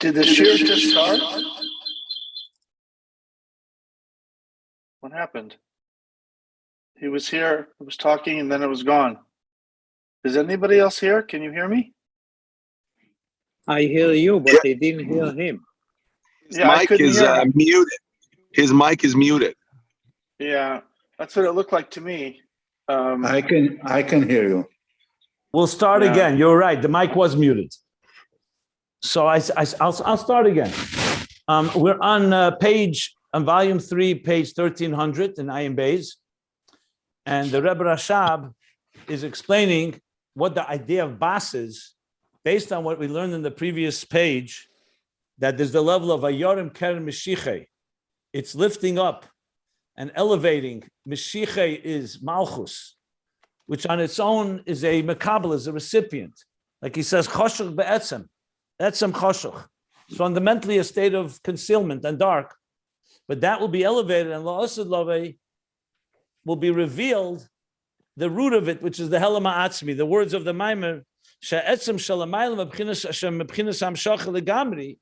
Did the shiur just start? What happened? He was here, he was talking, and then it was gone. Is anybody else here? Can you hear me? I hear you, but I didn't hear him. His mic is muted. His mic is muted. Yeah, that's what it looked like to me. I can hear you. We'll start again. You're right. The mic was muted. So I'll start again. We're on volume 3, page 1300 in Ayin Beis, and the Rebbe Rashab is explaining what the idea of bas is, based on what we learned in the previous page, that there's the level of ayorim keren mishiche. It's lifting up and elevating. Mishiche is malchus, which on its own is a makabel, is a recipient. Like he says, choshuch be'etzem. Etzem choshuch. It's fundamentally a state of concealment and dark. But that will be elevated, and la'asad lavei will be revealed, the root of it, which is the helam ha'atzmi, the words of the Maimer, she'etzem shalamaylam mebchinas Hashem mebchinas hamshacha legamri,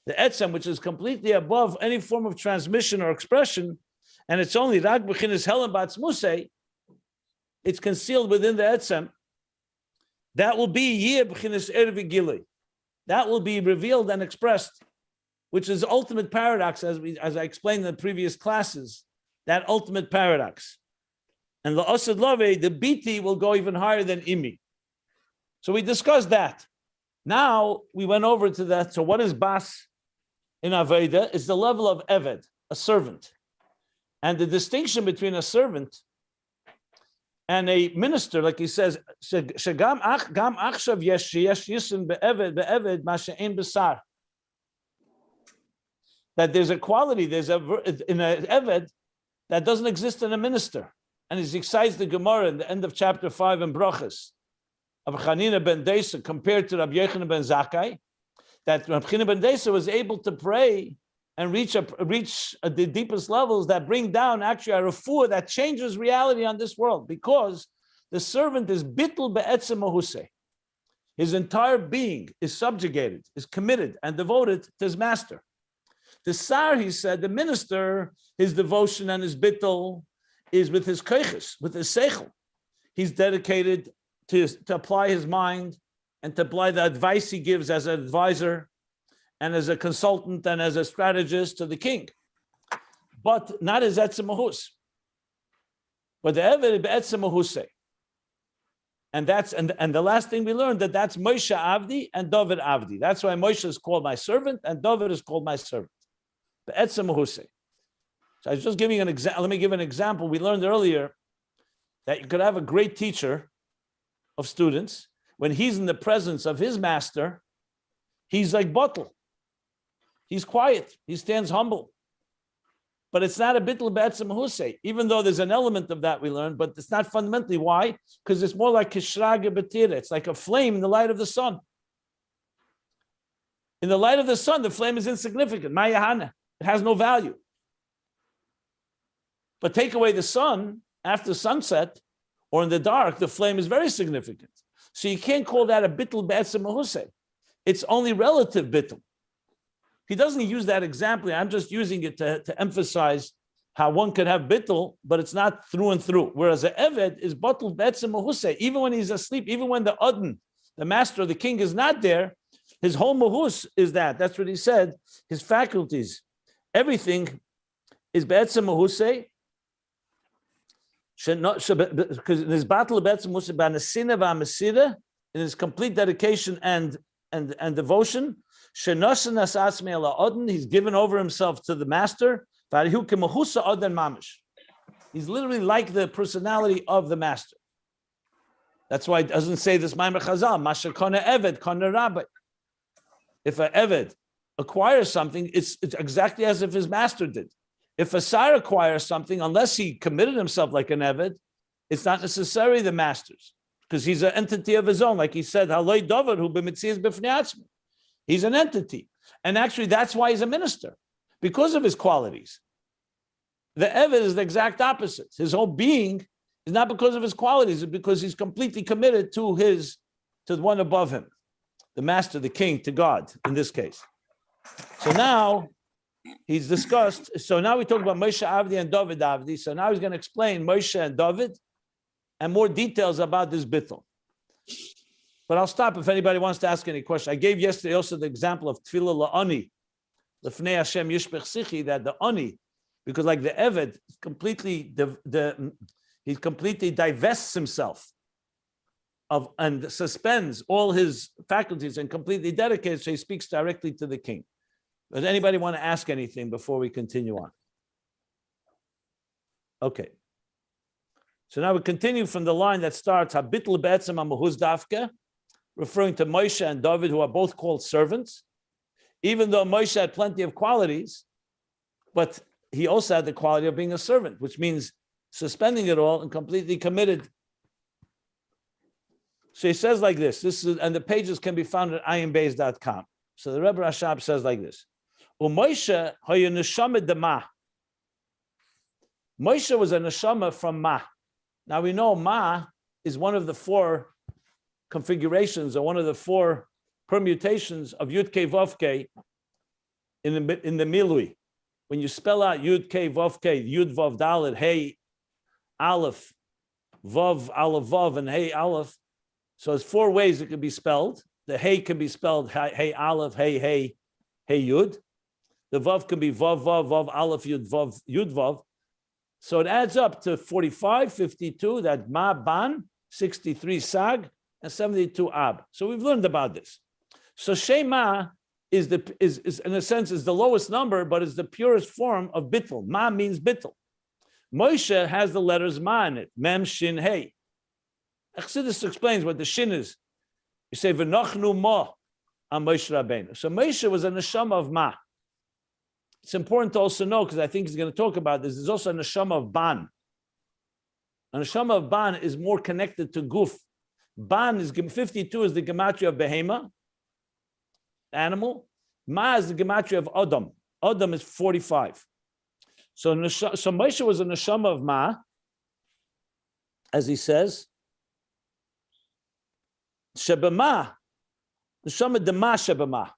the etzem, which is completely above any form of transmission or expression, and it's only rak b'chinas helam ba'atzmusei, it's concealed within the etzem. That will be yeh b'chinas ervi gilui. That will be revealed and expressed, which is the ultimate paradox, as I explained in the previous classes, that ultimate paradox. And la'asad lavei, the biti will go even higher than imi. So we discussed that. Now we went over to that. So what is bas in Aveda? It's the level of eved, a servant. And the distinction between a servant and a minister, like he says, shegam gam achshav yesh yisun be'eved ma she'en besar. That there's a quality, there's in an eved that doesn't exist in a minister. And he cites the Gemara in the end of chapter 5 in Brachas of Chanina ben Deisa compared to Rabbi Yochanan ben Zakkai, that Rabbi Chanina ben Deisa was able to pray and reach the deepest levels that bring down actually a refuah that changes reality on this world, because the servant is bittul be'etzem mahuseh. His entire being is subjugated, is committed and devoted to his master. The sar, he said, the minister, his devotion and his bittul is with his koiches, with his seichel. He's dedicated to apply his mind and to apply the advice he gives as an advisor and as a consultant and as a strategist to the king, but not as etzem mahus. But the eved be'etzem mahuseh, and the last thing we learned that's Moshe Avdi and Dovid Avdi. That's why Moshe is called my servant and Dovid is called my servant. Be'etzem mahuseh. So I was just giving an example. Let me give an example. We learned earlier that you could have a great teacher of students. When he's in the presence of his master, he's like bottle. He's quiet. He stands humble. But it's not a bittul be'etzem mahuseh, even though there's an element of that we learned, but it's not fundamentally. Why? Because it's more like kishrage b'tira. It's like a flame in the light of the sun. In the light of the sun, the flame is insignificant. Ma'yahana. It has no value. But take away the sun after sunset or in the dark, the flame is very significant. So you can't call that a bittul be'etzem mahuseh. It's only relative bittul. He doesn't use that example. I'm just using it to emphasize how one could have bittul, but it's not through and through. Whereas the eved is bittul be'etzem mahuseh. Even when he's asleep, even when the adon, the master, the king is not there, his whole mahus is that. That's what he said. His faculties, everything is be'etzem mahuseh. Because in his battle of be'etzem mahuseh, b'anasina v'amasira, in his complete dedication and devotion, he's given over himself to the master. He's literally like the personality of the master. That's why it doesn't say this Maimer Chazal, Masha Kona Eved, Kona Rabbi. If an Eved acquires something, it's exactly as if his master did. If a sire acquires something, unless he committed himself like an Eved, it's not necessarily the master's, because he's an entity of his own. Like he said, Haloi Dovid hu b'mitzias b'fnei atzmi. He's an entity. And actually, that's why he's a minister, because of his qualities. The Eved is the exact opposite. His whole being is not because of his qualities, it's because he's completely committed to the one above him. the master, the king, to God in this case. So now he's discussed. So now we talk about Moshe Avdi and Dovid Avdi. So now he's going to explain Moshe and Dovid and more details about this bittul. But I'll stop if anybody wants to ask any question. I gave yesterday also the example of Tefillah la'ani, l'fnei Hashem yishpech sichi, that the ani, because like the Eved, he completely divests himself of and suspends all his faculties and completely dedicates, so he speaks directly to the king. Does anybody want to ask anything before we continue on? Okay. So now we continue from the line that starts Bittul be'etzem ha'mahuz dafke, referring to Moshe and Dovid, who are both called servants. Even though Moshe had plenty of qualities, but he also had the quality of being a servant, which means suspending it all and completely committed. So he says like this, and the pages can be found at ayinbeis.com. So the Rebbe Rashab says like this, Moshe hoya neshama de MaH. Moshe was a neshama from MaH. Now we know MaH is one of the four configurations, or one of the four permutations of Yud Kei Vav Kei in the Milui. When you spell out Yud Kei Vav Kei, Yud Vav Dalet, Hey Aleph, Vav Aleph Vav, and Hey Aleph. So there's four ways it could be spelled. The Hey can be spelled Hey Aleph, Hey Yud. The Vav can be Vav Vav Vav Aleph Yud Vav Yud Vav. So it adds up to 45, 52. That Ma Ban, 63 Sag, and 72 Ab. So we've learned about this. So Shema is in a sense is the lowest number, but is the purest form of bittul. Ma means bittul. Moshe has the letters Ma in it. Mem Shin Hey. Chassidus explains what the Shin is. You say V'nochnu Ma on Moshe Rabbeinu. So Moshe was a neshama of Ma. It's important to also know, because I think he's going to talk about this, there's also a neshama of Ban. A neshama of Ban is more connected to Guf. Ban is 52 is the gematria of Behema, animal. Ma is the gematria of Adam. Adam is 45. So Moshe was a neshama of Ma, as he says. Shebema, neshama de Ma shebema.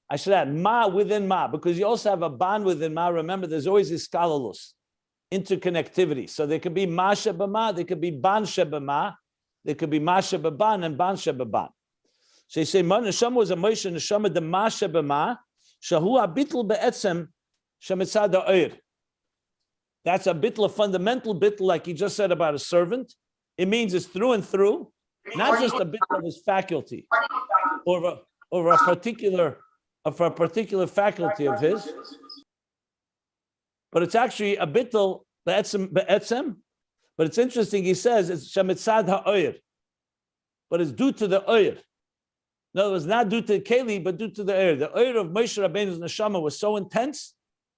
I should add Ma within Ma, because you also have a Ban within Ma. Remember, there's always this skalalus, interconnectivity. So there could be Ma shebema, there could be Ban shebema, there could be Ma shebeban and Ban shebeban. So you say, Neshama was a Moshe, Neshama de Ma shebema, shahu bittul be'etzem shemitzad ha'oir. That's a bittul, a fundamental bittul, like he just said about a servant. It means it's through and through, not just a bittul of his faculty, or a particular faculty of his, but it's actually a bittul be'etzem. But it's interesting, he says it's shemitzad ha'oir, but it's due to the oir. In other words, not due to the keli, but due to the oir. The oir of Moshe Rabbeinu's neshama was so intense,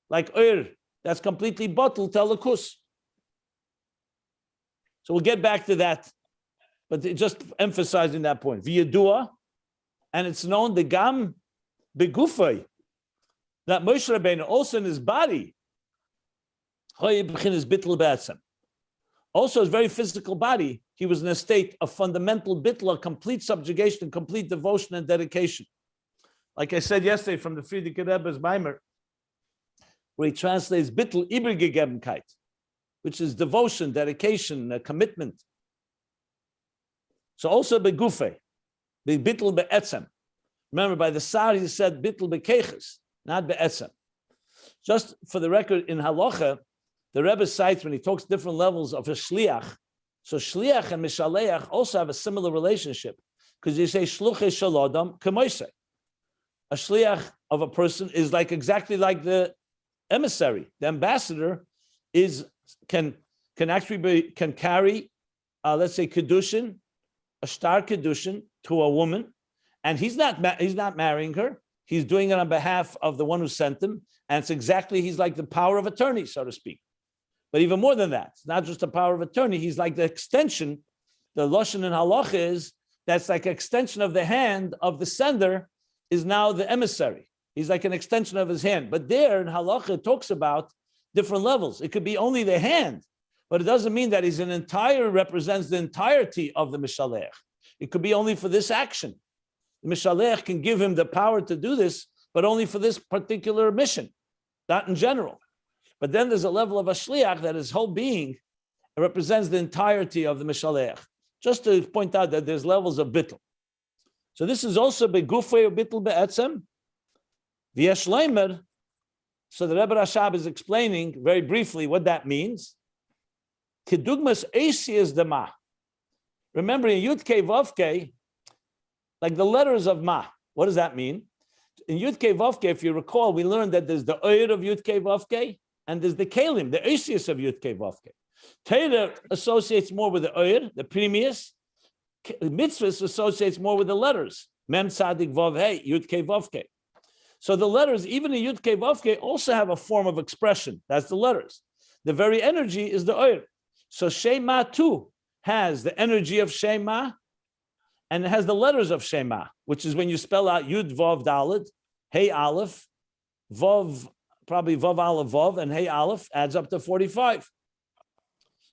like oir, that's completely bottled to alakus. So we'll get back to that, but just emphasizing that point. V'yadua, and it's known the gam begufay, that Moshe Rabbeinu also in his body, also his very physical body, he was in a state of fundamental bittul, a complete subjugation, complete devotion and dedication. Like I said yesterday from the Friedrich Rebbe's Maimer, where he translates bittul Übergegebenkeit, which is devotion, dedication, commitment. So also begufe, bittul be'etzem. Remember, by the Sar, he said bittul bekeches, not be'etzem. Just for the record, in halacha, the Rebbe cites when he talks different levels of a shliach. So shliach and mishaleach also have a similar relationship, because you say shluchei shel adam k'moiseh. A shliach of a person is like exactly like the emissary. The ambassador can carry, let's say, kedushin, a star kedushin to a woman, and he's not marrying her. He's doing it on behalf of the one who sent him, and he's like the power of attorney, so to speak. But even more than that, it's not just a power of attorney. He's like the extension. The lashon in halacha is that's like an extension of the hand of the sender is now the emissary. He's like an extension of his hand. But there in halacha it talks about different levels. It could be only the hand, but it doesn't mean that he's represents the entirety of the mishalech. It could be only for this action. The Mishalech can give him the power to do this, but only for this particular mission, not in general. But then there's a level of a shliach that his whole being represents the entirety of the Mishalech. Just to point out that there's levels of bittul. So this is also begufay or bittul be'etzem. V'yeshleimer. So the Rebbe Rashab is explaining very briefly what that means. Kedugmas eisi is the ma. Remember in Yud Kei Vav Kei, like the letters of ma. What does that mean? In Yud Kei Vav Kei, if you recall, we learned that there's the Oyer of Yud Kei Vav Kei, and there's the Kalim, the Eisius of Yud Kei Vav Kei. Torah associates more with the Oyer, the previous. Mitzvahs associates more with the letters. Mem Tzadik Vav Hey, Yud Kei Vav Kei. So the letters, even in Yud Kei Vav Kei, also have a form of expression. That's the letters. The very energy is the Oyer. So Shema too has the energy of Shema, and it has the letters of Shema, which is when you spell out Yud Vav Dalet, Hey Aleph, Vav, probably Vav Aleph Vav, and Hey Aleph adds up to 45.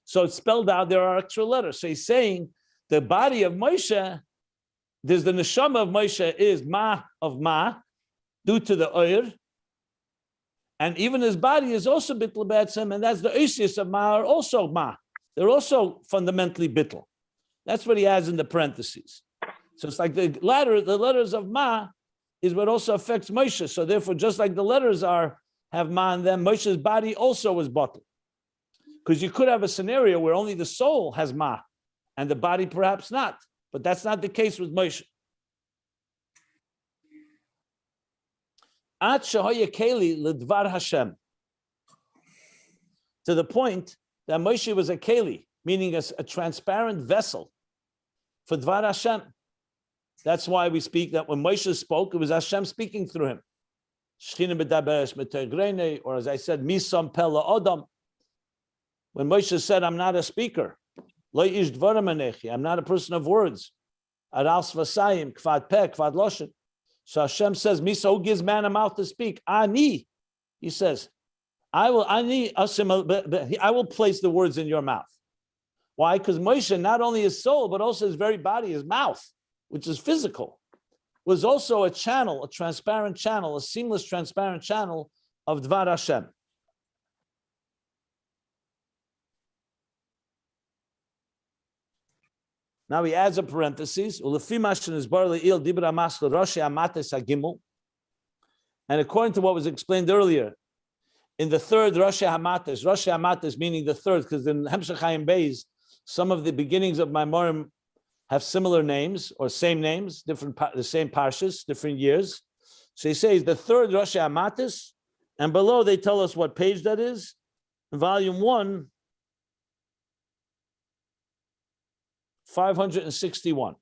So it's spelled out, there are extra letters. So he's saying the body of Moshe, there's the neshama of Moshe is MaH of MaH, due to the Oyer, and even his body is also Bittul Be'etzem, and that's the Eisius of MaH are also MaH. They're also fundamentally Bittul. That's what he adds in the parentheses. So it's like the letters of MaH is what also affects Moshe. So therefore, just like the letters have MaH in them, Moshe's body also is Bittul. Because you could have a scenario where only the soul has MaH, and the body perhaps not. But that's not the case with Moshe. At Shahoya Keli L'Dvar Hashem. To the point that Moshe was a Keli, meaning a transparent vessel for Dvar Hashem. That's why we speak that when Moshe spoke, it was Hashem speaking through him. Or as I said, Misam Pella Odam. When Moshe said, I'm not a speaker, I'm not a person of words. Aral Svasayim, Kvad Peh, Kvad Loshen. So Hashem says, Misa, who gives man a mouth to speak? Ani. He says, I will place the words in your mouth. Why? Because Moshe, not only his soul, but also his very body, his mouth, which is physical, was also a channel, a transparent channel, a seamless, transparent channel of Dvar Hashem. Now he adds a parenthesis. And according to what was explained earlier, in the third Roshei Hamates meaning the third, because in Ayin Beis, some of the beginnings of Maimorim have similar names or same names, the same parshas, different years. So he says the third Roshei Hamates, and below they tell us what page that is. In volume 1, 561.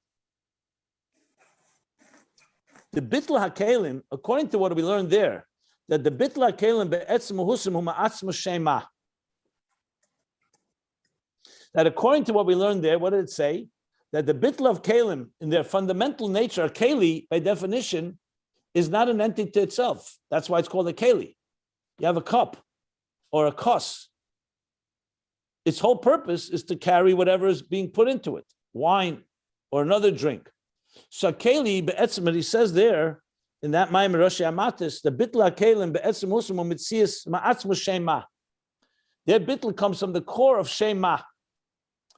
The Bittul HaKelim, according to what we learned there, that the Bittul HaKelim be'etzem husim hu ma'atzma shema. That according to what we learned there, what did it say? That the Bittul of Kelim, in their fundamental nature, Keli, by definition, is not an entity to itself. That's why it's called a Keli. You have a cup or a kos. Its whole purpose is to carry whatever is being put into it, wine or another drink. So Keli be'etzem, he says there in that Ma'amer Roshei Hamates, the Bittul HaKelim be'etzem husum u'mitzias ma'atzma shema. Their Bittul comes from the core of Shema.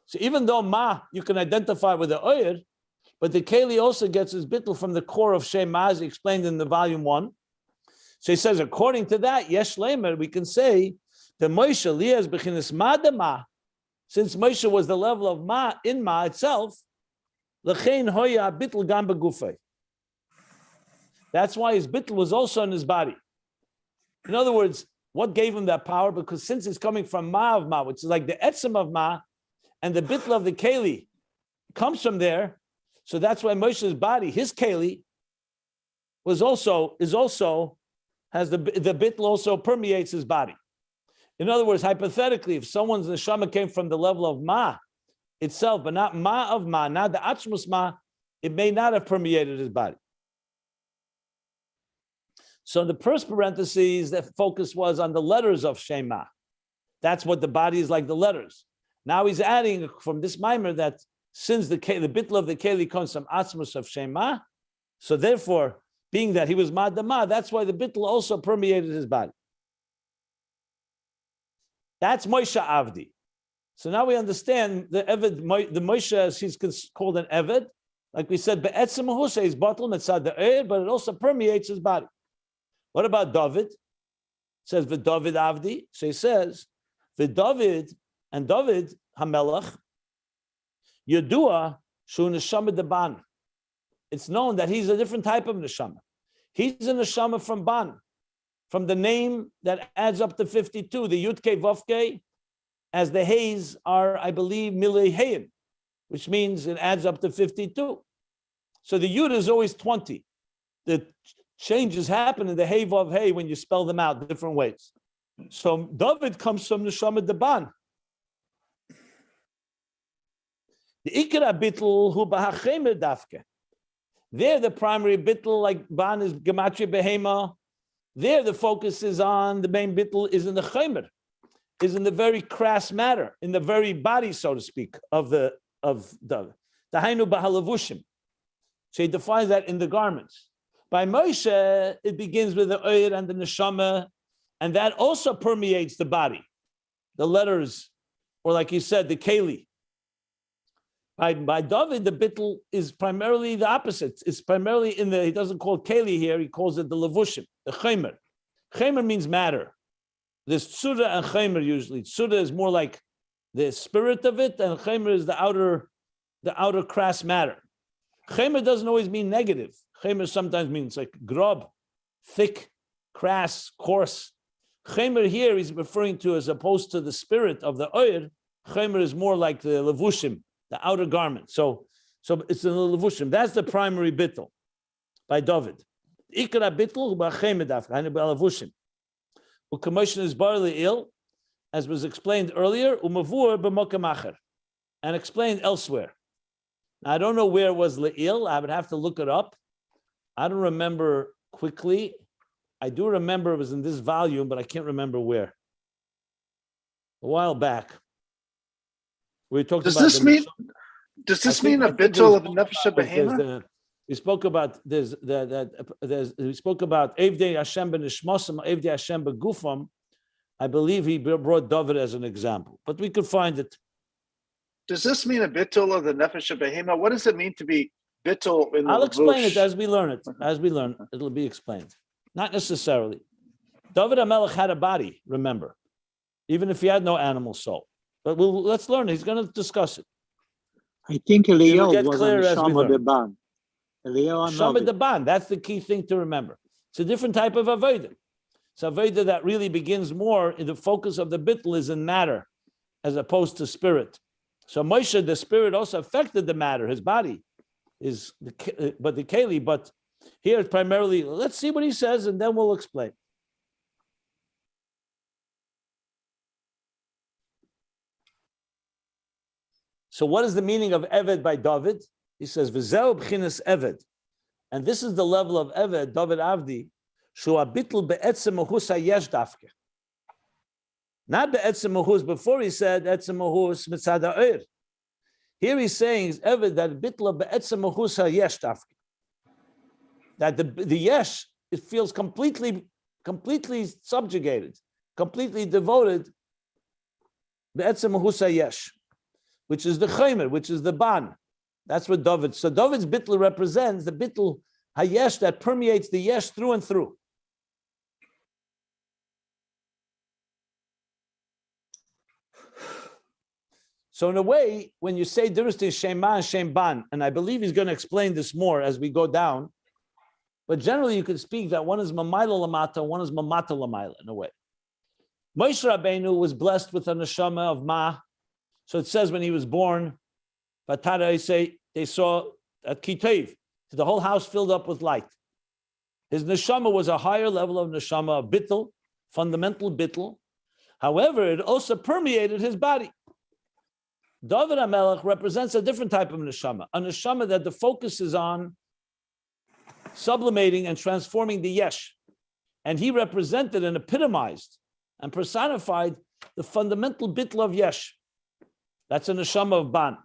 So even though Ma you can identify with the Oyer, but the Keli also gets his Bittul from the core of Shema, as he explained in the volume 1. So he says, according to that, Yesh Leimer, we can say the Moshe Lias Bechinas Ma de Ma, since Moshe was the level of Ma in Ma itself, L'chein Hoya Bittul Gam Begufay. That's why his Bittul was also in his body. In other words, what gave him that power? Because since it's coming from MaH of MaH, which is like the etzem of MaH, and the Bittul of the Keli comes from there, so that's why Moshe's body, his Keli, has the Bittul also permeates his body. In other words, hypothetically, if someone's neshama came from the level of MaH itself, but not MaH of MaH, not the Atzmus MaH, it may not have permeated his body. So in the first parentheses, the focus was on the letters of Shema. That's what the body is like, the letters. Now he's adding from this mimer that since the Bittul of the Keli comes from Atzmus of Shema, So therefore, being that he was MaH of MaH, that's why the bittul also permeated his body. That's Moshe Avdi. So now we understand the Eved, the Moshe, as he's called an Eved. Like we said, be'etzem mahusay is batel mitzad the eir, but it also permeates his body. What about Dovid? It says the Dovid Avdi. So he says the Dovid and Dovid Hamelach Yadua shu neshama deban. It's known that he's a different type of neshama. He's a neshama from ban, from the name that adds up to 52, the Yudke Vovke, as the Hays are, I believe, Milei Hayim, which means it adds up to 52. So the Yud is always 20. The changes happen in the Hey Vav Hey when you spell them out different ways. So David comes from Neshama Deban. The Ikra Bittul hu b'hachemer dafke. There the primary Bittul, like Ban is Gematria Behema. There the focus is on, the main Bittul is in the Chemer, is in the very crass matter, in the very body, so to speak, of the Hainu Bahalavushim. So he defines that in the garments. By Moshe, it begins with the Oyer and the Neshama, and that also permeates the body, the letters, or like you said, the Keli. By David, the Bittul is primarily the opposite. It's primarily he doesn't call it Keli here, he calls it the Levushim, the Chemer. Chemer means matter. There's Tsura and Chemer usually. Tsura is more like the spirit of it, and Chemer is the outer crass matter. Chemer doesn't always mean negative. Chemer sometimes means like grub, thick, crass, coarse. Chemer here he's referring to as opposed to the spirit of the Oyer. Chemer is more like the Levushim, the outer garment. So it's in the Levushim. That's the primary Bittul by Dovid. Ikra Bittul b'Chemer dafka, Hainu b'Levushim. U'Kamoshin is barely ill, as was explained earlier, u'Mavur b'Mokem acher, and explained elsewhere. Now, I don't know where it was le'il. I would have to look it up. I don't remember quickly. I do remember it was in this volume, but I can't remember where. A while back, we talked Does about. Does this mean a bittul of nefesh behema? We spoke about we spoke about Avdi Hashem ben Nishmosam, Avdi Hashem begufam. I believe he brought Dovid as an example, but we could find it. Does this mean a bittul of the nefesh behema? What does it mean to be bittul in the I'll explain Levush? it as we learn it. As we learn, it'll be explained. Not necessarily. Dovid HaMelech had a body, remember, even if he had no animal soul. But let's learn it. He's going to discuss it. I think Eliyahu was clear as we Neshama learn. Deban. Eliyahu Neshama Navi. Deban, that's the key thing to remember. It's a different type of Avodah. It's Avodah that really begins more in the focus of the Bittul is in matter as opposed to spirit. So Moshe, the spirit also affected the matter, his body is, but the Keli, but here it's primarily, let's see what he says and then we'll explain. So what is the meaning of Eved by Dovid? He says, V'zeu b'chinas Eved. And this is the level of Eved, Dovid Avdi, shu abitl be'etzem mahus hayesh dafke. Not be'etzem mahus, before he said etzem mahus mitzad ha'oir. Here he's saying, is Eved, that bitl of be'etzem mahus hayesh dafke. That the yesh, it feels completely subjugated, completely devoted, be'etzem mahus hayesh, which is the Chemer, which is the Ban. That's what David. So David's bittul represents the bittul hayesh that permeates the yesh through and through. So in a way, when you say difference between Shema and Shem Ban, and I believe he's going to explain this more as we go down, but generally you could speak that one is Mamayla Lamata, one is Mamata Lamayla in a way. Moshe Rabbeinu was blessed with a neshama of MaH. So it says when he was born, they saw at Kitev, the whole house filled up with light. His neshama was a higher level of neshama, of bittul, fundamental bittul. However, it also permeated his body. Dovid HaMelech represents a different type of neshama, a neshama that the focus is on sublimating and transforming the yesh. And he represented and epitomized and personified the fundamental bittul of yesh. That's a neshama of ban.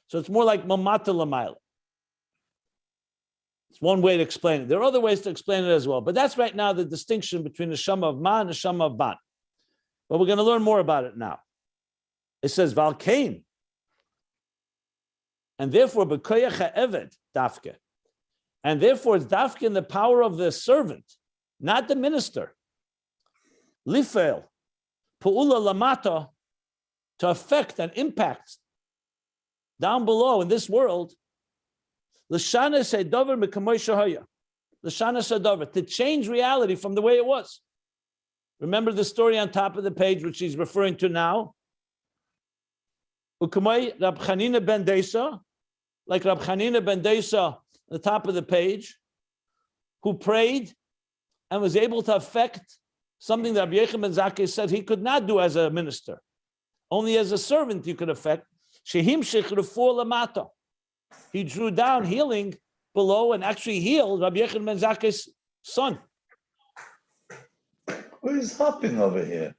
So it's more like mamata lamayla. It's one way to explain it. There are other ways to explain it as well, but that's right now the distinction between the Neshama of Ma and the Neshama of Ban. But we're going to learn more about it now. It says Valkain, and therefore B'koyach ha'eved dafke, and therefore it's dafke in the power of the servant, not the minister. Lifel, pu'ula lamata, to affect and impact down below in this world. L'shana sedavar mekamoy shahaya. L'shana sedavar, to change reality from the way it was. Remember the story on top of the page, which he's referring to now. Ukamay Rab Chanina ben Deisa, like Rab Chanina ben Deisa, on the top of the page, who prayed and was able to affect something that Rabbi Yechim ben Zakkai said he could not do as a minister. Only as a servant you could affect. Shehim shechrufu lamata. He drew down healing below and actually healed Rabbi Yechim ben Zakkai's son. Who is hopping over here?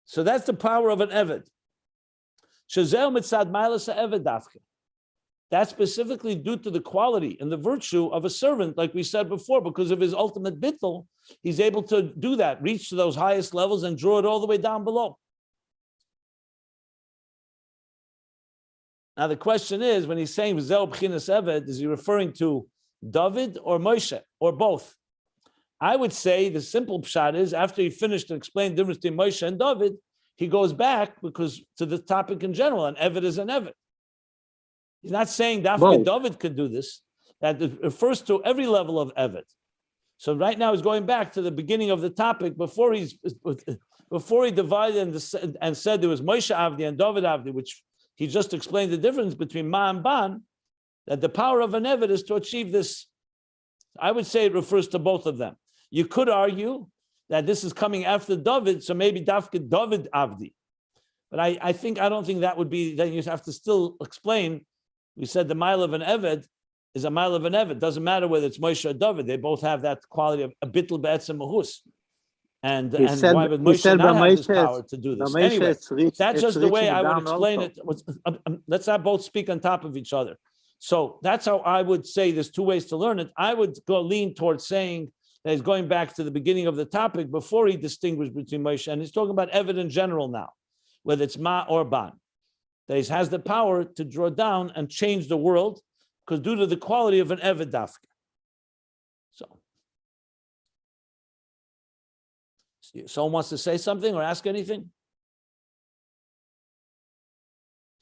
So that's the power of an Eved. That's specifically due to the quality and the virtue of a servant, like we said before, because of his ultimate bittul, he's able to do that, reach to those highest levels and draw it all the way down below. Now the question is, when he's saying V'zeu b'chinas Eved, is he referring to Dovid or Moshe, or both? I would say the simple pshat is, after he finished to explain the difference between Moshe and Dovid, he goes back because to the topic in general, and Eved is an Eved. He's not saying that David could do this. That refers to every level of Eved. So right now he's going back to the beginning of the topic before he divided and said there was Moshe Avdi and Dovid Avdi, which he just explained the difference between Ma and Ban, that the power of an Eved is to achieve this. I would say it refers to both of them. You could argue that this is coming after Dovid, so maybe Dafke Dovid Avdi. But I don't think that would be, then you have to still explain. We said the mile of an Eved is a mile of an Eved. Doesn't matter whether it's Moshe or Dovid. They both have that quality of a bittul be'etzem mahus. And why would Moshe not have this power to do this? Anyway, that's just the way I would explain it. Let's not both speak on top of each other. So that's how I would say there's two ways to learn it. I would lean towards saying that he's going back to the beginning of the topic before he distinguished between Moshe. And he's talking about Eved in general now, whether it's Ma or Ban. That he has the power to draw down and change the world because due to the quality of an Eved dafka. So, someone wants to say something or ask anything?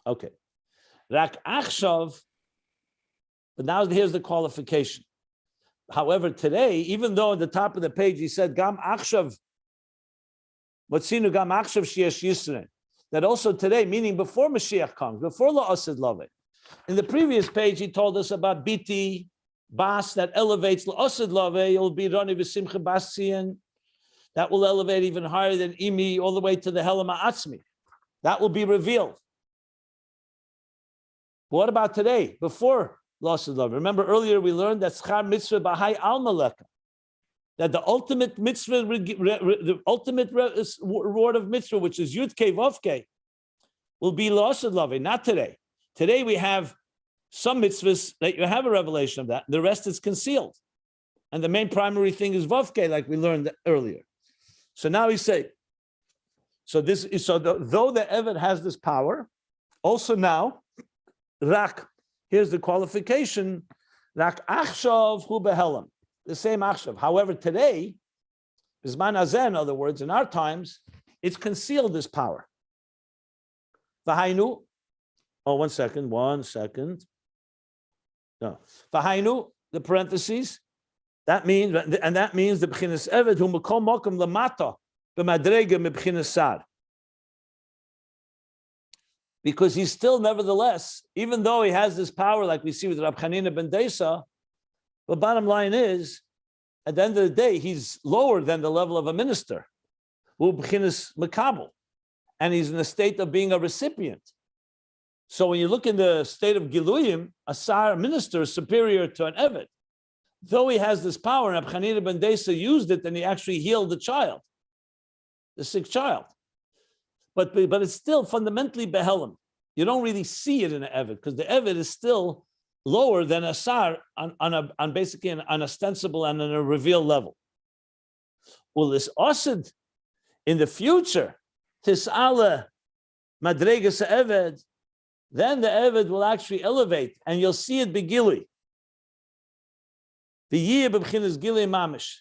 Okay. Rak achshav, but now here's the qualification. However, today, even though at the top of the page he said Gam achshav, Motzinu Gam achshav sheyesh yisrei, that also today, meaning before Mashiach comes, before La'asid Lave. In the previous page, he told us about Biti, Bas, that elevates La'asid Lave, it will be Rani V'simcha Basian, that will elevate even higher than Imi, all the way to the Helama Atzmi. That will be revealed. What about today, before La'asid Lave? Remember earlier we learned that Schar Mitzvah Bahai Al Maleka, that the ultimate mitzvah, the ultimate reward of mitzvah, which is Yud Kei Vav Kei, will be La'asid Lave, not today. Today we have some mitzvahs that you have a revelation of that. The rest is concealed. And the main primary thing is Vav Kei, like we learned earlier. So now he say, though the Eved has this power, also now, Rak, here's the qualification, Rak Achshav Hu Behelam. The same achshav. However, today, Bizman Hazeh, in other words, in our times, it's concealed this power. V'hainu. Oh, one second. No. V'hainu, the parentheses. That means the b'chinas Eved hu mekom mokum lamata b'madrega meb'chinas Sar. Because he's still, nevertheless, even though he has this power, like we see with Rab Chanina ben Deisa, the bottom line is, at the end of the day, he's lower than the level of a minister, and he's in the state of being a recipient. So when you look in the state of Giluyim, a Sar minister is superior to an Eved. Though he has this power, and Rab Chanina ben Deisa used it, and he actually healed the child. the sick child. But it's still fundamentally behelim. You don't really see it in an Eved because the Eved is still lower than a Sar on basically an ostensible and on a reveal level. Well, this Osid in the future, Tis'ala Madregas Eved, then the Eved will actually elevate and you'll see it begili. The Yeh b'bchinas gili mamish.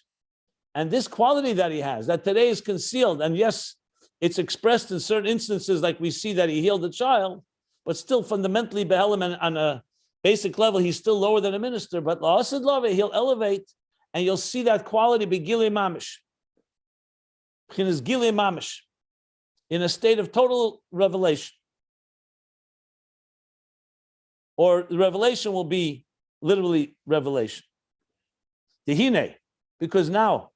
And this quality that he has, that today is concealed, and yes, it's expressed in certain instances, like we see that he healed a child, but still fundamentally behelim, and on a basic level, he's still lower than a minister. But la'asid love, he'll elevate, and you'll see that quality be gili mamish. B'chinas gili mamish, in a state of total revelation. Or the revelation will be literally revelation. Dehine, because now,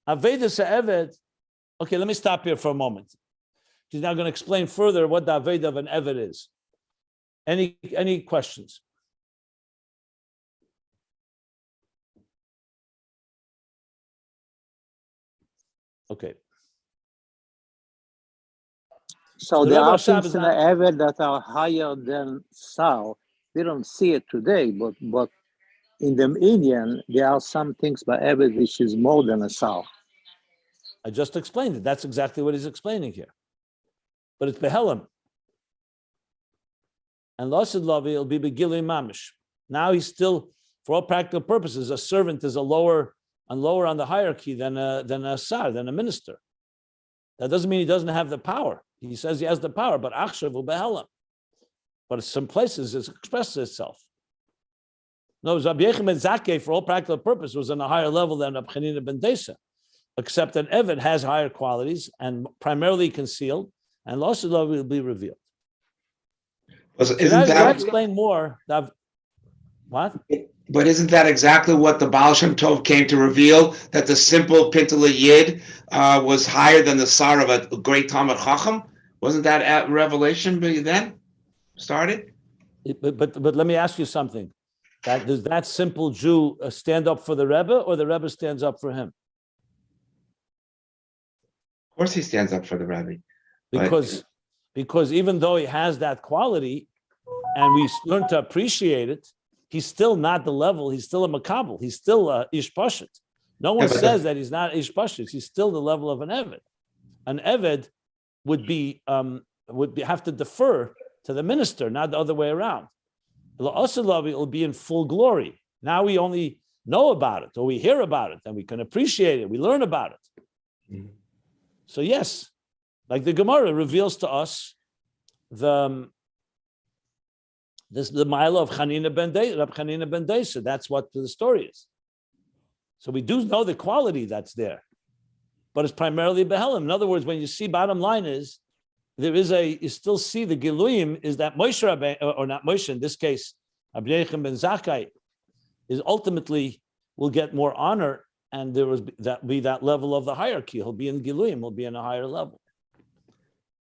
Avedas Eved, okay, let me stop here for a moment. He's now going to explain further what the Aveda of an Eved is. Any questions? Okay. So The there Rebbe are Rashab things is in the not- Eved that are higher than Sar. We don't see it today, but in the Indian, there are some things by Eved which is more than a Sar. I just explained it. That's exactly what he's explaining here. But it's Behelim. And Lasid Lavi will be Begili Mamish. Now he's still, for all practical purposes, a servant is lower on the hierarchy than a Sar, than a minister. That doesn't mean he doesn't have the power. He says he has the power, but Achshav will Behelim. But in some places it expresses itself. No, Rabbi Yechim ben Zakkai, for all practical purposes, was on a higher level than Rabbi Chanina ben Desa. Except an Eved has higher qualities and primarily concealed, and Lasid Lavi will be revealed. Isn't Should I that explain more? What? But isn't that exactly what the Baal Shem Tov came to reveal? That the simple Pintele Yid was higher than the Sar of a great Talmud Chacham? Wasn't that at revelation then started? But let me ask you something. Does that simple Jew stand up for the Rebbe, or the Rebbe stands up for him? Of course he stands up for the Rabbi. Because even though he has that quality, and we learn to appreciate it, he's still not the level. He's still a makabel. He's still a ish pashut. No one says that he's not ish pashut. He's still the level of an eved. An eved would have to defer to the minister, not the other way around. La'asalavi will be in full glory. Now we only know about it, or we hear about it, and we can appreciate it. We learn about it. Mm-hmm. So yes, like the Gemara reveals to us the mile of Chanina ben Desa. That's what the story is. So we do know the quality that's there, but it's primarily Behelim. In other words, when you see, bottom line is, you still see the Giluyim is that Moshe Rabbi, or not Moshe, in this case, Rabbi Yechim ben Zakkai, is ultimately will get more honor, and there was that level of the hierarchy. He'll be in Giluyim, he'll be in a higher level.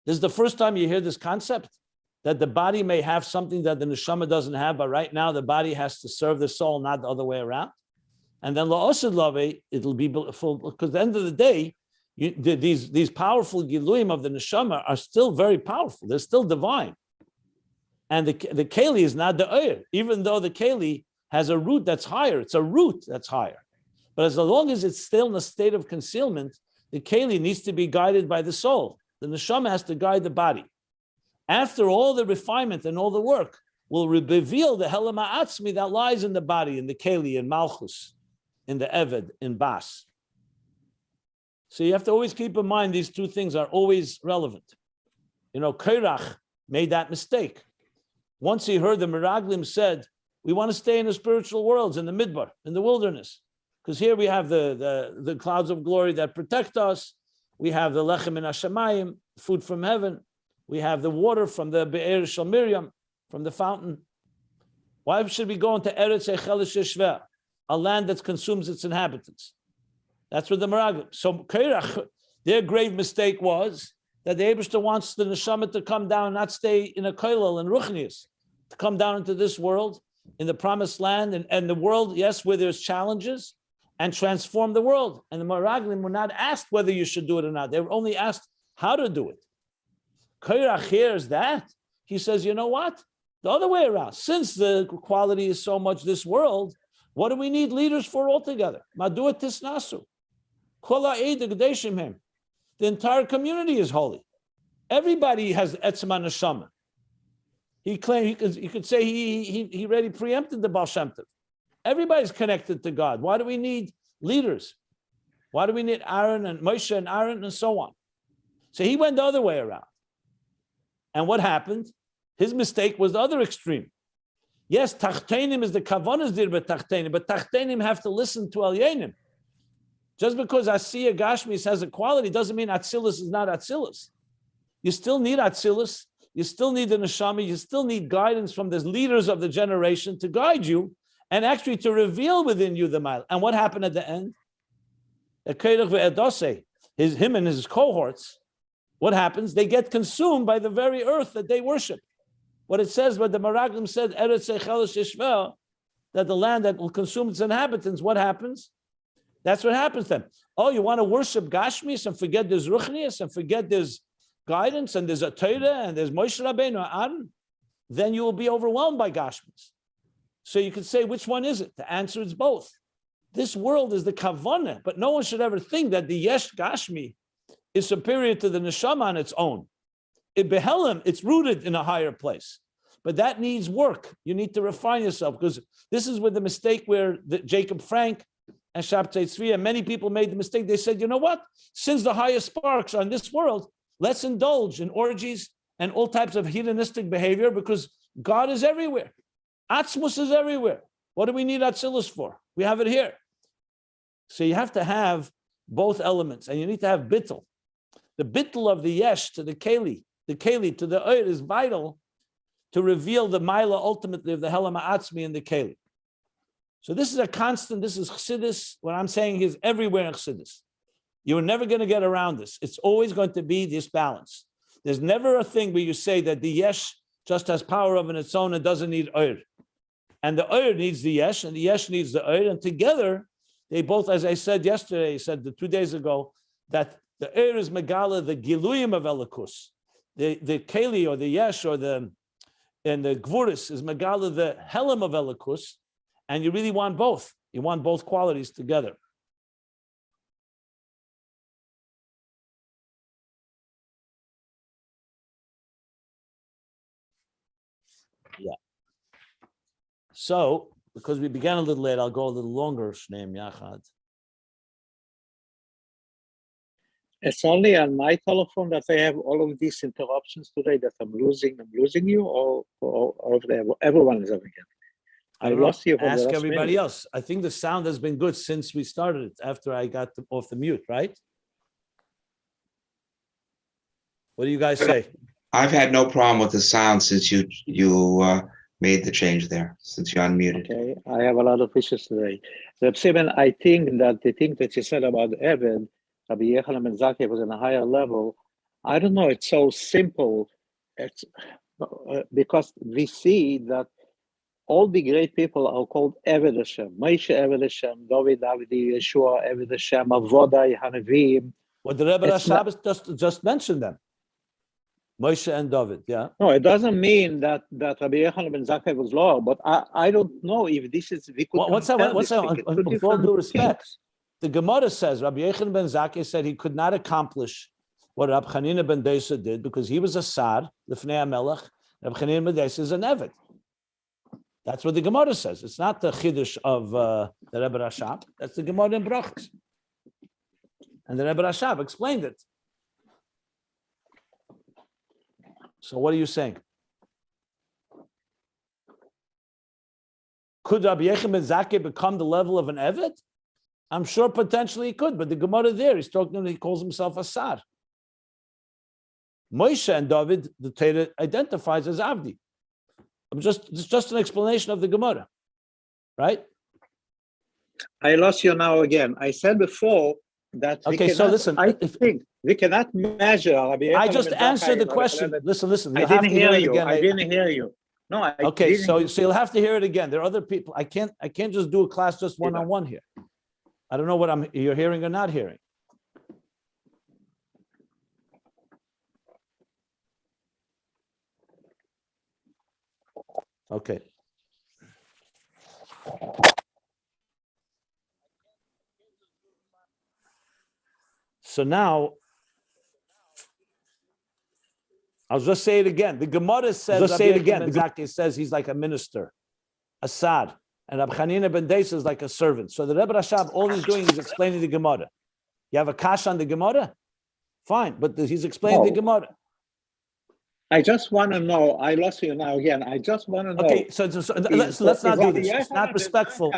This is the first time you hear this concept, that the body may have something that the neshama doesn't have, but right now the body has to serve the soul, not the other way around. And then la'osid lave, it'll be full, because at the end of the day, these powerful giluyim of the neshama are still very powerful. They're still divine. And the keli is not the oyer, even though the keli has a root that's higher. It's a root that's higher. But as long as it's still in a state of concealment, the keli needs to be guided by the soul. The neshama has to guide the body. After all the refinement and all the work, will reveal the helam ha'atzmi that lies in the body, in the keli, in malchus, in the eved, in bas. So you have to always keep in mind these two things are always relevant. You know, Kairach made that mistake. Once he heard the Meraglim said, we want to stay in the spiritual worlds, in the midbar, in the wilderness. Because here we have the clouds of glory that protect us. We have the lechem in Hashemayim, food from heaven. We have the water from the Be'er Shel Miriam, from the fountain. Why should we go into Eretz Echelish Yeshveh, a land that consumes its inhabitants? That's what the Meraglim. So Kairach, their grave mistake was that the Eibishter wants the neshama to come down, not stay in a koilel and ruchnius, to come down into this world, in the promised land, and the world, yes, where there's challenges, and transform the world. And the Meraglim were not asked whether you should do it or not. They were only asked how to do it. Kairach hears that. He says, you know what? The other way around. Since the quality is so much this world, what do we need leaders for altogether? Madua tisnasu. Kola eid gedeshim him. The entire community is holy. Everybody has etzema neshama. He claimed he could say he already preempted the Baal Shem Tov. Everybody's connected to God. Why do we need leaders? Why do we need Aaron and Moshe and Aaron and so on? So he went the other way around. And what happened? His mistake was the other extreme. Yes, Tachtenim is the Kavanas dir Tachtenim, but Tachtenim have to listen to Elyenim. Just because Asiya Gashmis has a quality doesn't mean Atzilus is not Atzilus. You still need Atzilus. You still need the Neshama. You still need guidance from the leaders of the generation to guide you and actually to reveal within you the mile. And what happened at the end? Him and his cohorts, what happens? They get consumed by the very earth that they worship. What it says, what the Meraglim said, that the land that will consume its inhabitants, what happens? That's what happens to them. Oh, you want to worship Gashmis and forget there's Ruchnias and forget there's guidance and there's a Torah and there's Moshe Rabbeinu, Aaron, then you will be overwhelmed by Gashmis. So you could say, which one is it? The answer is both. This world is the Kavanah, but no one should ever think that the Yesh Gashmi is superior to the Neshama on its own. It Behelim, it's rooted in a higher place. But that needs work. You need to refine yourself, because this is where the mistake where Jacob Frank and Shabtai Tzvi and many people made the mistake. They said, you know what? Since the highest sparks are in this world, let's indulge in orgies and all types of hedonistic behavior because God is everywhere. Atzmus is everywhere. What do we need Atzilus for? We have it here. So you have to have both elements, and you need to have bittul. The bittul of the yesh to the keli to the oir is vital to reveal the maila ultimately of the helam ha'atzmi and the keli. So this is a constant, this is Chassidus. What I'm saying is everywhere in Chassidus. You're never going to get around this. It's always going to be this balance. There's never a thing where you say that the yesh just has power of its own and doesn't need oir. And the oir needs the yesh, and the yesh needs the oir, and together, they both, as I said yesterday, I said 2 days ago, that the oir is megala, the giluyim of elikus. The keli or the yesh or the gvuris is megala, the helam of elikus, and you really want both. You want both qualities together. Yeah. So, because we began a little late, I'll go a little longer. Shneim Yachad. It's only on my telephone that I have all of these interruptions today that I'm losing you, or everyone is having it. I lost you. Ask everybody else. I think the sound has been good since we started it, after I got off the mute, right? What do you guys say? I've had no problem with the sound since you made the change there, since you unmuted. Okay, I have a lot of issues today. Reb Simon, I think that the thing that you said about Eved, Rabbi Yechanan ben Zakkai was on a higher level. I don't know, it's so simple. It's because we see that all the great people are called Eved Hashem. Moshe Eved Hashem, Dovid Avdi, Yeshua Eved Hashem, Avodah, Hanavim. Well, the Rebbe Rashabas just mentioned them. Moshe and David, yeah. No, it doesn't mean that Rabbi Yechanan ben Zakkai was lower, but I don't know if this is. We could what's that? With all due respect, the Gemara says Rabbi Yechanan ben Zakkai said he could not accomplish what Rabbi Chanina ben Dosa did because he was a sar, l'fnei HaMelech. Rabbi Chanina ben Dosa is an Eved. That's what the Gemara says. It's not the Chiddush of the Rebbe Rashab. That's the Gemara in Brachos. And the Rebbe Rashab explained it. So what are you saying? Could Rabbi Yechanan ben Zakkai become the level of an Eved? I'm sure potentially he could, but the Gemara there, he's talking, he calls himself a Sar. Moshe and David, the Torah identifies as Avdi. It's just an explanation of the Gemara, right? I lost you now again. I said before that so listen. I think we cannot measure. I just answered the question. Listen. I didn't hear you. I didn't hear you. No. So you'll have to hear it again. There are other people. I can't just do a class just one-on-one here. I don't know what you're hearing or not hearing. Okay. So now, I'll just say it again. The Gemara says, Rabbi says he's like a minister, a sad, and Rabbi Chanina ben Deis is like a servant. So the Rebbe Rashab, all he's doing is explaining the Gemara. You have a kash on the Gemara? Fine, but he's explaining the Gemara. I just want to know. I lost you now again. I just want to know. Okay, so let's not do this. It's not respectful.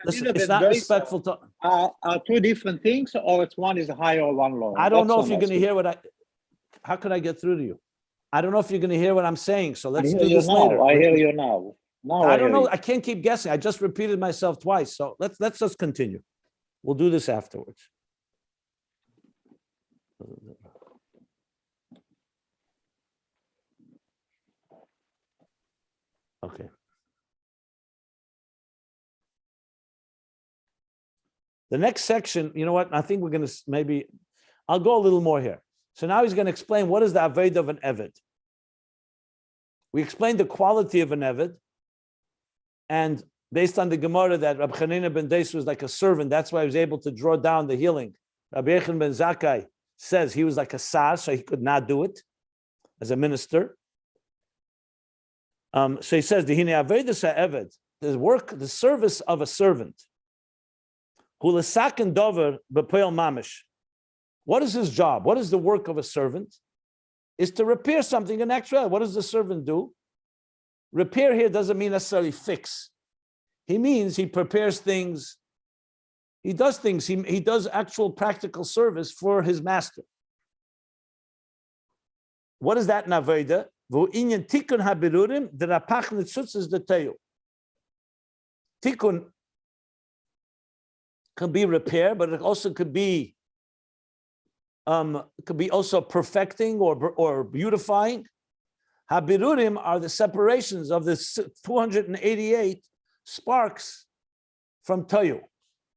Listen, it's not respectful to. Are two different things, or it's one is higher or one lower? I don't know if you're going to hear what I. How could I get through to you? I don't know if you're going to hear what I'm saying. So let's do this later. I hear you now. I don't know. I can't keep guessing. I just repeated myself twice. So let's just continue. We'll do this afterwards. Okay. The next section, you know what? I think we're going to I'll go a little more here. So now he's going to explain what is the Aved of an Eved. We explained the quality of an Eved, and based on the Gemara that Rabbi Chanina ben Deis was like a servant, that's why he was able to draw down the healing. Rabbi Yechon ben Zakkai says he was like a sar, so he could not do it as a minister. So he says, the work, the service of a servant. What is his job? What is the work of a servant? Is to repair something in actuality. What does the servant do? Repair here doesn't mean necessarily fix. He means he prepares things. He does things. He does actual practical service for his master. What is that naveda? Tikkun can be repair, but it also could be also perfecting or beautifying. Habirurim are the separations of the 288 sparks from toyu.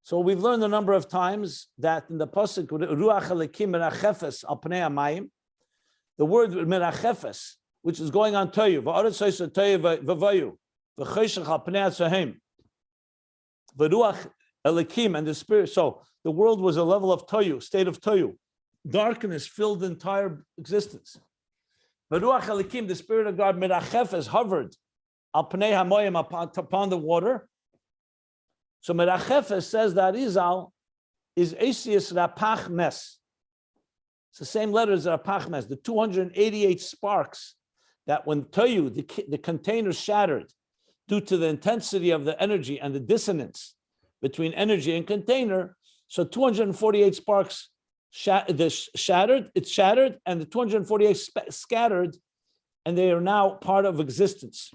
So we've learned a number of times that in the pasuk ruach halekim merachefes al pnei hamayim, the word merachefes, which is going on toyu, va'aretz hoysa toyu v'vayu, v'choshech al pnei hatzahem, v'ruach halekim, and the spirit. So the world was a level of toyu, state of toyu. Darkness filled the entire existence. V'ruach halekim, the spirit of God, merachefes, hovered al pnei hamayim, upon the water. So merachefes says that Izal is Asius Rapach Mes. It's the same letters as Rapach Mes, the 288 sparks that when Toyu, the container shattered due to the intensity of the energy and the dissonance between energy and container, so 248 sparks shattered, it's shattered, and the 248 scattered, and they are now part of existence.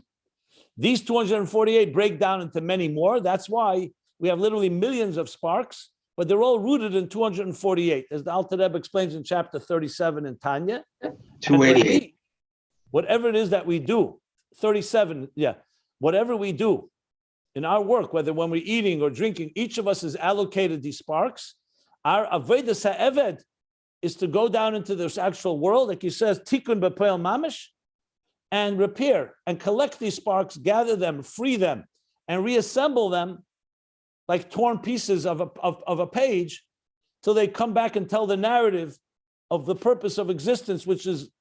These 248 break down into many more. That's why we have literally millions of sparks, but they're all rooted in 248, as the Alter Rebbe explains in chapter 37 in Tanya. 288. Whatever it is that we do, 37, whatever we do in our work, whether when we're eating or drinking, each of us is allocated these sparks. Our Avedas HaEved is to go down into this actual world, like he says, Tikkun B'Poel Mamish, and repair and collect these sparks, gather them, free them, and reassemble them like torn pieces of a page till they come back and tell the narrative of the purpose of existence, which is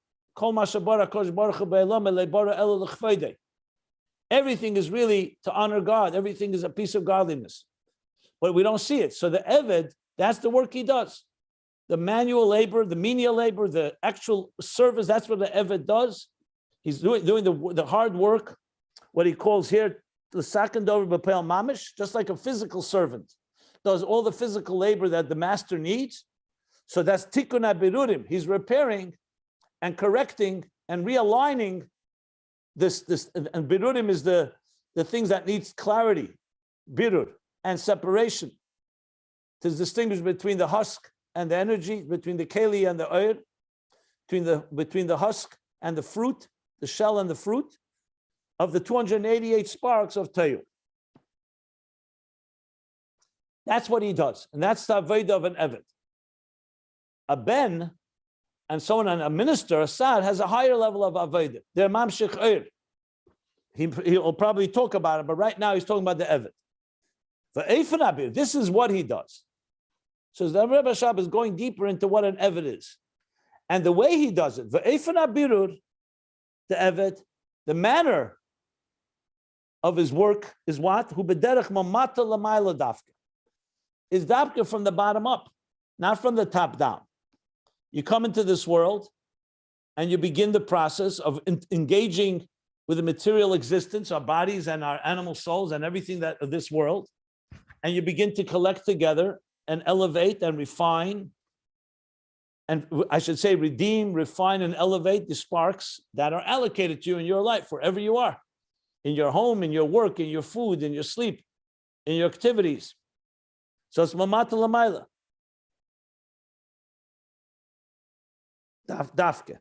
everything is really to honor God. Everything is a piece of godliness. But we don't see it. So the Eved, that's the work he does. The manual labor, the menial labor, the actual service, that's what the Eved does. He's doing the hard work, what he calls here, the second over b'peil mamish, just like a physical servant does all the physical labor that the master needs. So that's tikkun habirurim. He's repairing and correcting and realigning this. And birurim is the things that needs clarity, birur, and separation, to distinguish between the husk and the energy, between the keli and the oir, between the husk and the fruit, the shell and the fruit of the 288 sparks of Tayu. That's what he does. And that's the avodah of an Eved. A Ben and someone, a minister, a Sad, has a higher level of avodah. They're mamshich oir. He'll probably talk about it, but right now he's talking about the Eved. This is what he does. So the Rebbe Shab is going deeper into what an Eved is. And the way he does it, the Eved, the manner of his work is what? Is dafka from the bottom up, not from the top down. You come into this world and you begin the process of engaging with the material existence, our bodies and our animal souls and everything that of this world. And you begin to collect together and elevate and refine, and I should say redeem, refine, and elevate the sparks that are allocated to you in your life, wherever you are, in your home, in your work, in your food, in your sleep, in your activities. So it's mamata lamayla. Dafke.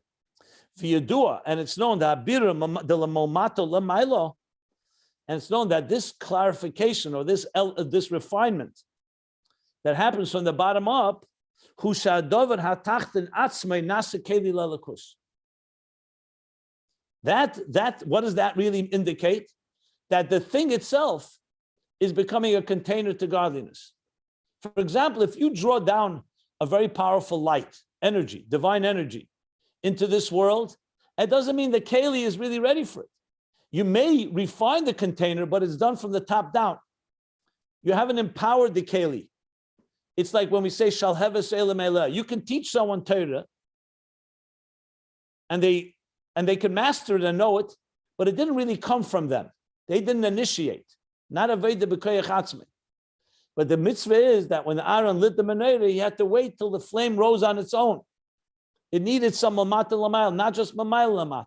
V'yadua, and it's known that and it's known that this clarification or this refinement that happens from the bottom up, that what does that really indicate? That the thing itself is becoming a container to godliness. For example, if you draw down a very powerful light, energy, divine energy, into this world, it doesn't mean the keli is really ready for it. You may refine the container, but it's done from the top down. You haven't empowered the keli. It's like when we say shal heves elam elah. You can teach someone Torah, and they can master it and know it, but it didn't really come from them. They didn't initiate. Not aveda b'koyach atzmei. But the mitzvah is that when Aaron lit the menorah, he had to wait till the flame rose on its own. It needed some mamata lamayl, not just mamayl lamata.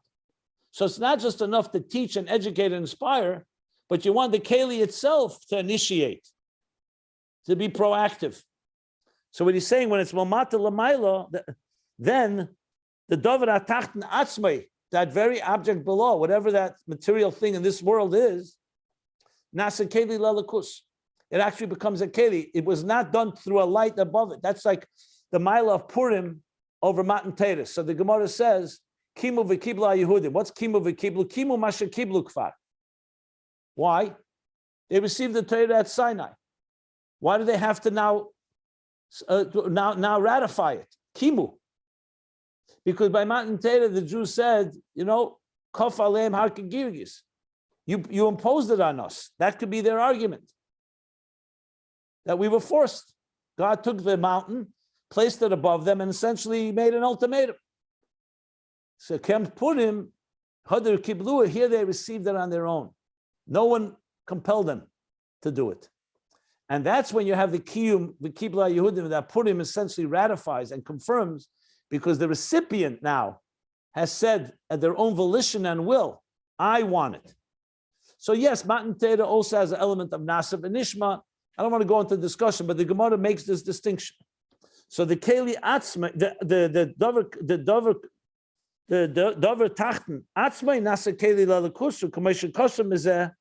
So it's not just enough to teach and educate and inspire, but you want the keli itself to initiate, to be proactive. So what he's saying, when it's mamata lamayla, then the Dovid Atachten Atzmei, that very object below, whatever that material thing in this world is, nasa keli lelakus. It actually becomes a keli. It was not done through a light above it. That's like the mile of Purim over Matan Teres. So the Gemara says, Kimu v'kibla Yehudim. What's Kimu v'kiblu? Kimu masha kiblu kfar. Why? They received the Torah at Sinai. Why do they have to now ratify it? Kimu. Because by Matan Teres, the Jews said, Kof aleim har kegirgis. You imposed it on us. That could be their argument. That we were forced. God took the mountain, placed it above them, and essentially made an ultimatum. So Kem Purim, Hadar Kiblua, here they received it on their own. No one compelled them to do it. And that's when you have the Kiyum, the Kibla Yehudim, that Purim essentially ratifies and confirms, because the recipient now has said at their own volition and will, I want it. So yes, Matan Torah also has an element of Nasav and Nishma. I don't want to go into discussion, but the Gemara makes this distinction. So the Keli Atzma, the Dover Tachten Atzmai Nasa Keli Lalakusu Commercial Custom is there.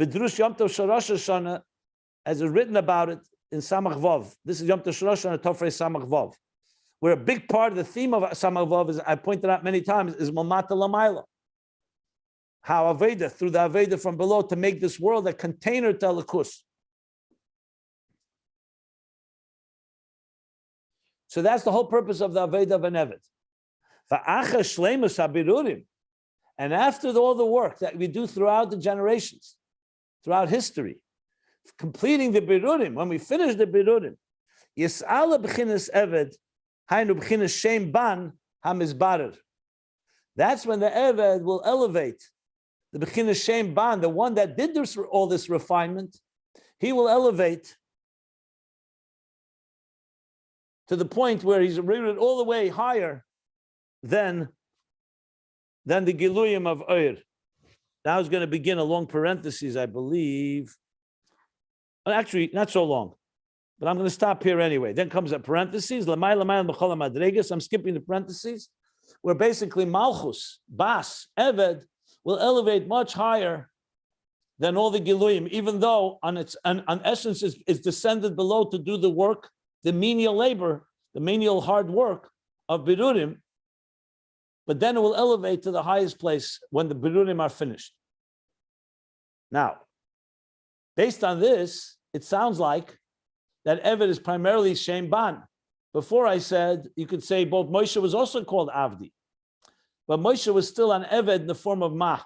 Bedrush Yom Tov Sharash Shana, as is written about it in Samach Vav. This is Yom Tov Sharash Shana Tofrei Samach Vav, where a big part of the theme of Samach Vav is, I pointed out many times, is Mamata Lamayla. How Aveda, through the Aveda from below, to make this world a container to Alakus. So that's the whole purpose of the Aveda of an Eved. And after all the work that we do throughout the generations, throughout history, completing the Birurim, when we finish the Birurim, Yis'ala b'chinas Eved, hainu b'chinas Shem Ban HaMizbarer. That's when the Eved will elevate the b'chinas Shem Ban, the one that did all this refinement. He will elevate to the point where he's rated all the way higher than the Giluyim of Oir. Now is going to begin a long parenthesis, I believe. Actually, not so long, but I'm going to stop here anyway. Then comes a parenthesis. I'm skipping the parentheses, where basically Malchus, Bas, Eved will elevate much higher than all the Giluyim, even though on essence is descended below to do the work, the menial labor, the menial hard work of Birurim, but then it will elevate to the highest place when the Birurim are finished. Now, based on this, it sounds like that Eved is primarily Shem Ban. Before I said, you could say both Moshe was also called Avdi, but Moshe was still on Eved in the form of MaH.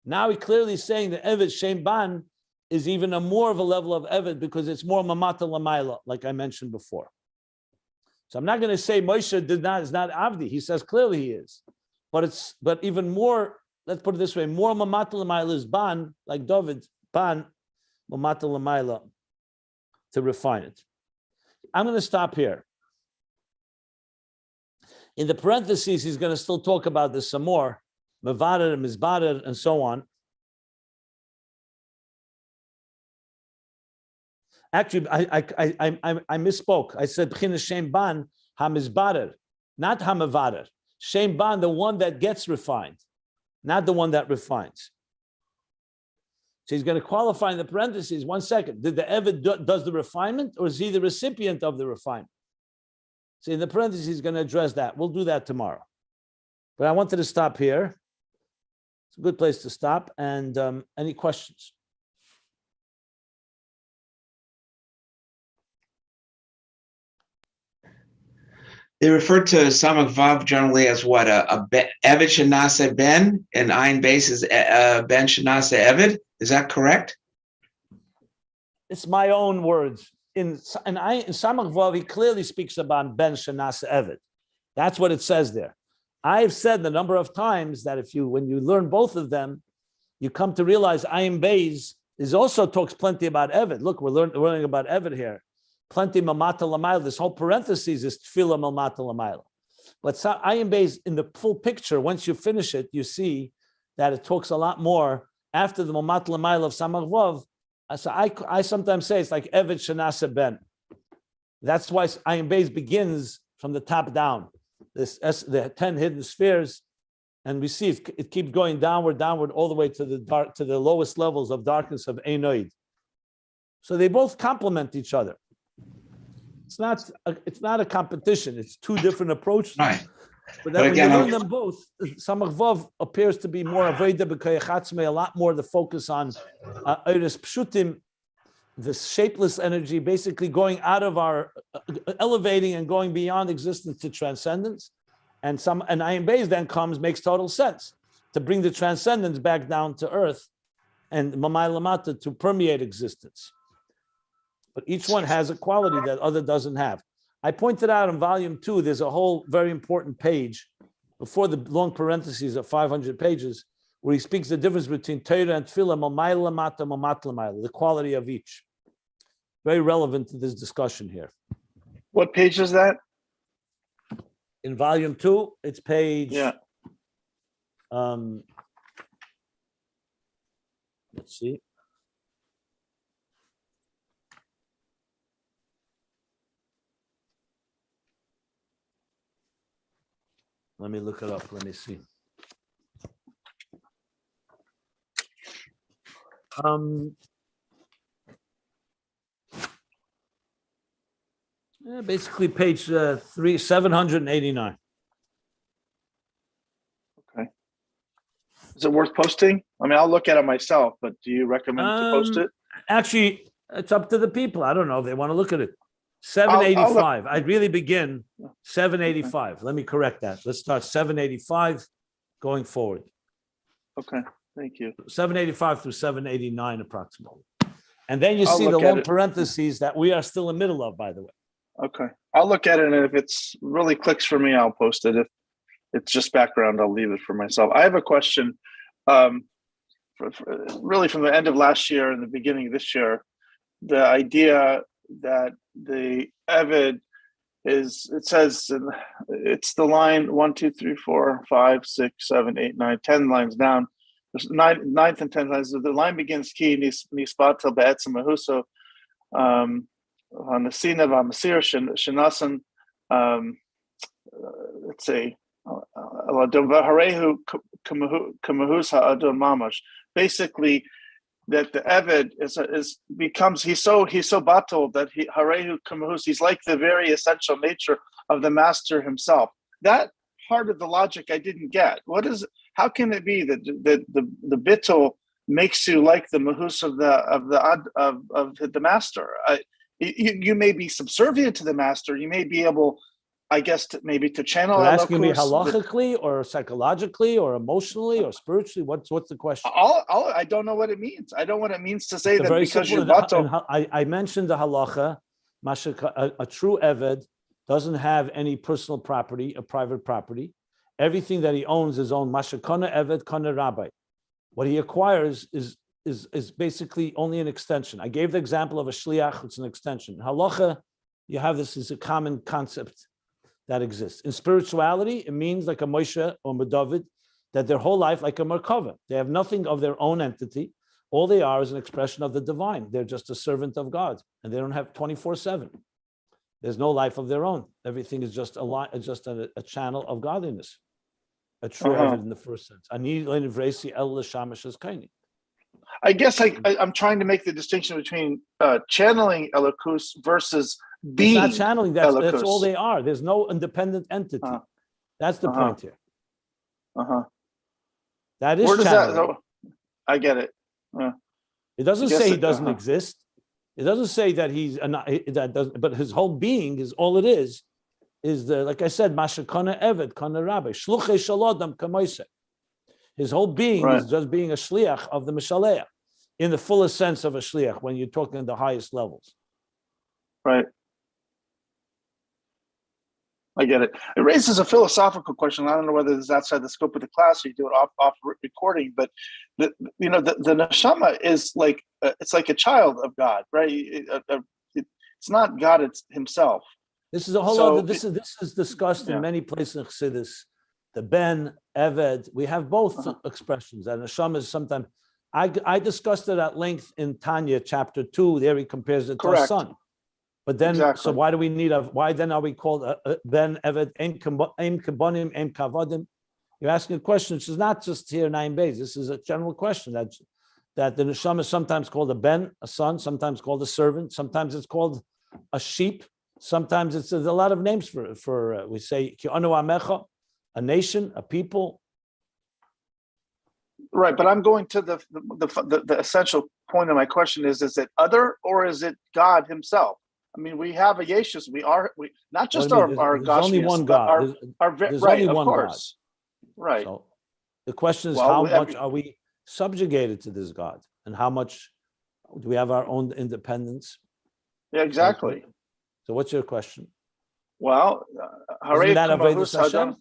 Now he's clearly saying that Eved Shem Ban is even a more of a level of Eved because it's more Mamata Lamaila, like I mentioned before. So I'm not going to say Moshe is not Avdi. He says clearly he is, but even more. Let's put it this way: more Mamata Lamaila is Ban, like Dovid Ban Mamata Lamaila, to refine it. I'm going to stop here. In the parentheses, he's going to still talk about this some more, Mevarer and Mizbarer and so on. Actually, I misspoke. I said B'china Shem Ban HaMizbarer, not HaMevarer. Shem Ban, the one that gets refined, not the one that refines. So he's going to qualify in the parentheses. 1 second. Did the Eved does the refinement, or is he the recipient of the refinement? So in the parentheses, he's going to address that. We'll do that tomorrow. But I wanted to stop here. It's a good place to stop. And any questions? They refer to Samach Vav generally as what? Eved Shanase Ben, and Ayin Beis is Ben Shanase Eved. Is that correct? It's my own words. In Samach Vav, he clearly speaks about Ben Shanase Eved. That's what it says there. I've said the number of times that when you learn both of them, you come to realize Ayin Beis also talks plenty about Eved. Look, we're learning about Eved here. Plenty Mamata Lamayla. This whole parentheses is Tefillah Mamata Lamayla. But Ayin Beis, in the full picture, once you finish it, you see that it talks a lot more after the Mamata Lamayla of Samach Vav. So I sometimes say it's like Eved Shanase Ben. That's why Ayin Beis begins from the top down. The 10 hidden spheres, and we see it keeps going downward, all the way to the lowest levels of darkness of Einoid. So they both complement each other. It's not a competition. It's two different approaches. Right. But then when you learn them both, Samach Vav appears to be more Aveda b'Koyachatzmei, a lot more the focus on Eiris Pshutim, the shapeless energy, basically going out of our elevating and going beyond existence to transcendence. And Ayin Beis then makes total sense to bring the transcendence back down to earth and Mamai Lamata to permeate existence. But each one has a quality that other doesn't have. I pointed out in volume 2, there's a whole very important page before the long parentheses of 500 pages, where he speaks the difference between Torah and Tefillah, Mamai Lamata, Mamat Lamayla, the quality of each. Very relevant to this discussion here. What page is that? In volume 2, it's page. Yeah. Let's see. Let me look it up. Let me see. Basically, page 789. Okay. Is it worth posting? I mean, I'll look at it myself, but do you recommend to post it? Actually, it's up to the people. I don't know if they want to look at it. 785. I'd really begin 785. Let me correct that. Let's start 785 going forward. Okay, thank you. 785 through 789 approximately. And then you see the long parentheses that we are still in the middle of, by the way. Okay, I'll look at it, and if it's really clicks for me, I'll post it. If it's just background, I'll leave it for myself. I have a question. Really, from the end of last year and the beginning of this year, the idea that the Eved is, it says, it's the line 1, 2, 3, 4, 5, 6, 7, 8, 9, 10 lines down. There's ninth and 10th lines. The line begins ki nispat tel be'etzem mahuso. Hanasina v'amasir shenasan. Let's see. Harehu kamahus ha'adon mamash. Basically, that the Eved he's so batal that harehu kamahus, he's like the very essential nature of the master himself. That part of the logic I didn't get. How can it be that the bittul makes you like the mahus of the master? You may be subservient to the master. You may be able, I guess, to channel. You're asking me halachically or psychologically or emotionally or spiritually? What's the question? I don't know what it means. I don't know what it means to say it's that because you're batal. I mentioned the halacha. A true eved doesn't have any personal property, a private property. Everything that he owns is owned. Mashakana eved kana rabbi. What he acquires is basically only an extension. I gave the example of a shliach. It's an extension. Halacha, you have this as a common concept that exists. In spirituality, it means like a Moshe or a Dovid, that their whole life like a Merkava. They have nothing of their own entity. All they are is an expression of the divine. They're just a servant of God, and they don't have 24/7. There's no life of their own. Everything is just a channel of godliness. A true Eved in the first sense. I guess I'm trying to make the distinction between channeling Elokus versus being. It's not channeling. That's all they are. There's no independent entity. That's the point here. That is channeling. I get it. It doesn't say he doesn't exist. It doesn't say that but his whole being is all it is like I said, Mashakana Eved, Kana Rabbi, Shluchei Shalodam Kamoise. His whole being is just being a shliach of the Mishaleach, in the fullest sense of a shliach, when you're talking the highest levels. Right. I get it. It raises a philosophical question. I don't know whether this is outside the scope of the class or you do it off recording, but the neshama is like it's like a child of God, right? It's not God; it's Himself. This is a whole other. This is discussed in many places in Chassidus. The Ben, Eved, we have both expressions. And neshama is sometimes. I discussed it at length in Tanya chapter 2. There he compares it to a son. But then, so why do we need why then are we called Ben, Eved, Em Kabonim, Em Kavadim? You're asking a question which is not just here in Ayin Beis. This is a general question that the neshama is sometimes called a Ben, a son, sometimes called a servant, sometimes it's called a sheep, sometimes there's a lot of names for we say Ki anu amecha, a nation, a people. Right, but I'm going to the essential point of my question is it other or is it God Himself? I mean, we have a Yeshus. We not just our there's only one God. There's only one God. Right. So the question is, how much are we subjugated to this God, and how much do we have our own independence? Yeah, exactly. So what's your question? Well, isn't that Avodas Hashem?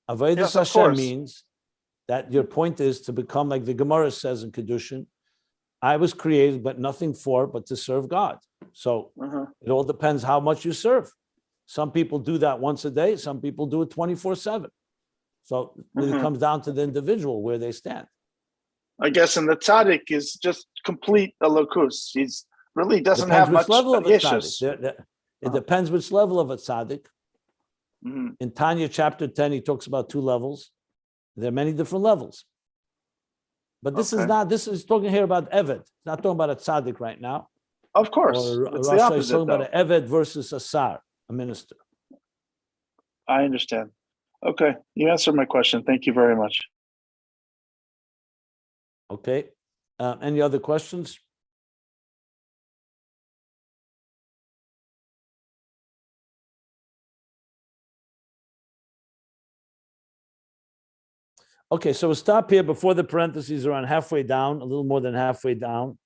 Avodas Hashem means that your point is to become like the Gemara says in Kedushin. I was created, but nothing but to serve God. So it all depends how much you serve. Some people do that once a day. Some people do it 24/7. So it really comes down to the individual where they stand. I guess, and the tzaddik is just complete elokus. He's really doesn't have much level of a tzaddik. It depends which level of a tzaddik. In Tanya chapter 10, he talks about 2 levels. There are many different levels. But this is talking here about Eved. It's not talking about a tzaddik right now. Of course. It's the opposite. Is talking about an Eved versus a sar, a minister. I understand. Okay. You answered my question. Thank you very much. Okay. Any other questions? Okay, so we'll stop here before the parentheses, around halfway down, a little more than halfway down.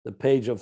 The page of